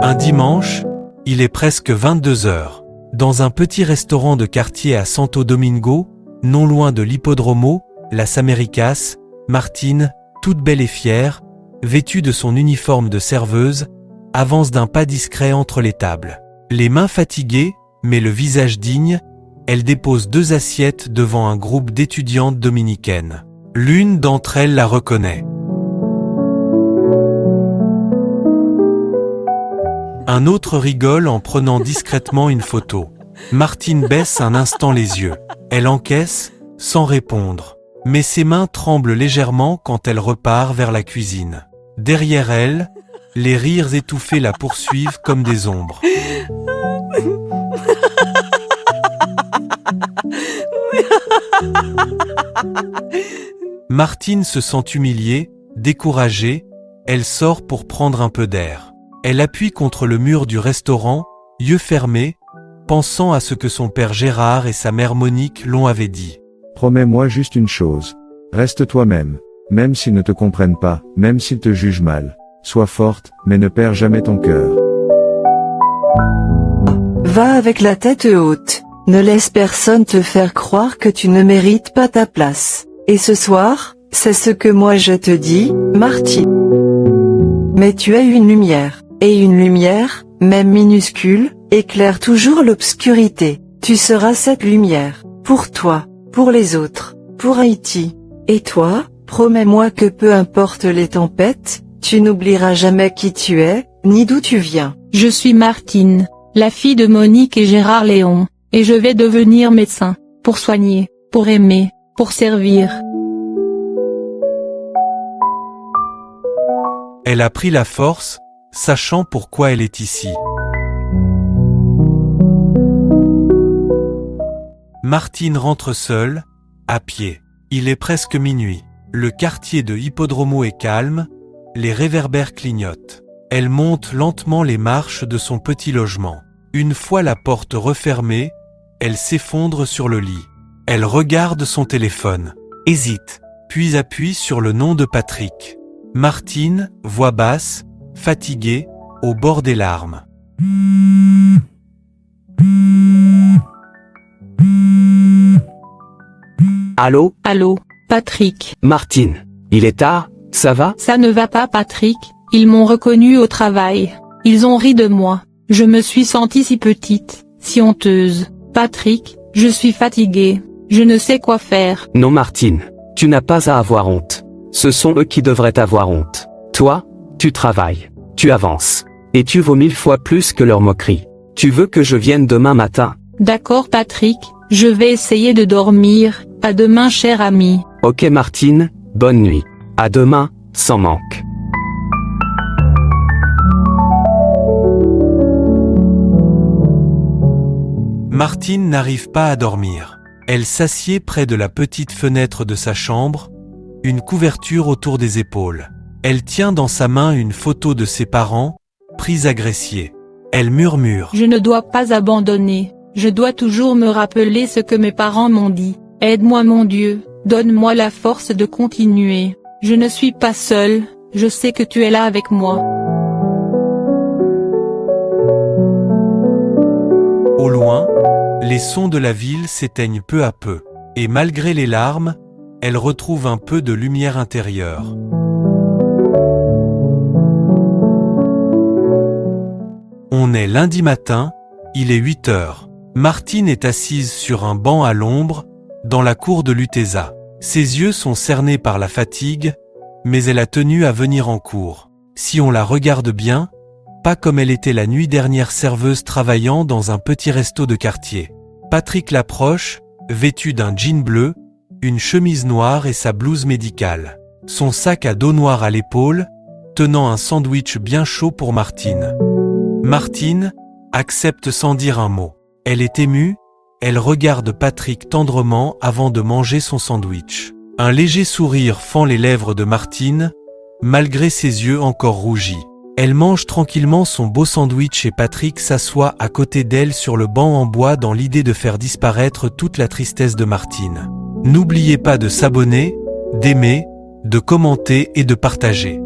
Un dimanche, il est presque 22 heures. Dans un petit restaurant de quartier à Santo Domingo, non loin de l'Hippodromo, Las Américas, Martine, toute belle et fière, vêtue de son uniforme de serveuse, avance d'un pas discret entre les tables. Les mains fatiguées, mais le visage digne, elle dépose 2 assiettes devant un groupe d'étudiantes dominicaines. L'une d'entre elles la reconnaît. Un autre rigole en prenant discrètement une photo. Martine baisse un instant les yeux. Elle encaisse, sans répondre. Mais ses mains tremblent légèrement quand elle repart vers la cuisine. Derrière elle, les rires étouffés la poursuivent comme des ombres. Martine se sent humiliée, découragée, elle sort pour prendre un peu d'air. Elle appuie contre le mur du restaurant, yeux fermés, pensant à ce que son père Gérard et sa mère Monique l'ont avait dit. Promets-moi juste une chose. Reste toi-même. Même s'ils ne te comprennent pas, même s'ils te jugent mal. Sois forte, mais ne perds jamais ton cœur. Va avec la tête haute. Ne laisse personne te faire croire que tu ne mérites pas ta place. Et ce soir, c'est ce que moi je te dis, Martine. Mais tu as une lumière. Et une lumière, même minuscule, éclaire toujours l'obscurité. Tu seras cette lumière. Pour toi, pour les autres, pour Haïti. Et toi, promets-moi que peu importe les tempêtes, tu n'oublieras jamais qui tu es, ni d'où tu viens. Je suis Martine, la fille de Monique et Gérard Léon, et je vais devenir médecin, pour soigner, pour aimer, pour servir. Elle a pris la force, sachant pourquoi elle est ici. Martine rentre seule, à pied. Il est presque minuit. Le quartier de Hippodromo est calme, les réverbères clignotent. Elle monte lentement les marches de son petit logement. Une fois la porte refermée, elle s'effondre sur le lit. Elle regarde son téléphone, hésite, puis appuie sur le nom de Patrick. Martine, voix basse, fatiguée, au bord des larmes. Allô? Allô, Patrick. Martine. Il est tard, ça va? Ça ne va pas Patrick, ils m'ont reconnu au travail. Ils ont ri de moi. Je me suis sentie si petite, si honteuse. Patrick, je suis fatiguée. Je ne sais quoi faire. Non Martine, tu n'as pas à avoir honte. Ce sont eux qui devraient avoir honte. Toi, tu travailles, tu avances. Et tu vaux 1000 fois plus que leurs moqueries. Tu veux que je vienne demain matin? D'accord Patrick, je vais essayer de dormir. À demain cher ami. Ok Martine, bonne nuit. À demain, sans manque. Martine n'arrive pas à dormir. Elle s'assied près de la petite fenêtre de sa chambre, une couverture autour des épaules. Elle tient dans sa main une photo de ses parents, prise à Gressier. Elle murmure. Je ne dois pas abandonner. Je dois toujours me rappeler ce que mes parents m'ont dit. Aide-moi mon Dieu, donne-moi la force de continuer. Je ne suis pas seule, je sais que tu es là avec moi. Au loin, les sons de la ville s'éteignent peu à peu, et malgré les larmes, elle retrouve un peu de lumière intérieure. On est lundi matin, il est 8 heures. Martine est assise sur un banc à l'ombre, dans la cour de l'Utesa. Ses yeux sont cernés par la fatigue, mais elle a tenu à venir en cours. Si on la regarde bien, pas comme elle était la nuit dernière serveuse travaillant dans un petit resto de quartier. Patrick l'approche, vêtu d'un jean bleu, une chemise noire et sa blouse médicale. Son sac à dos noir à l'épaule, tenant un sandwich bien chaud pour Martine. Martine accepte sans dire un mot. Elle est émue, elle regarde Patrick tendrement avant de manger son sandwich. Un léger sourire fend les lèvres de Martine, malgré ses yeux encore rougis. Elle mange tranquillement son beau sandwich et Patrick s'assoit à côté d'elle sur le banc en bois dans l'idée de faire disparaître toute la tristesse de Martine. N'oubliez pas de s'abonner, d'aimer, de commenter et de partager.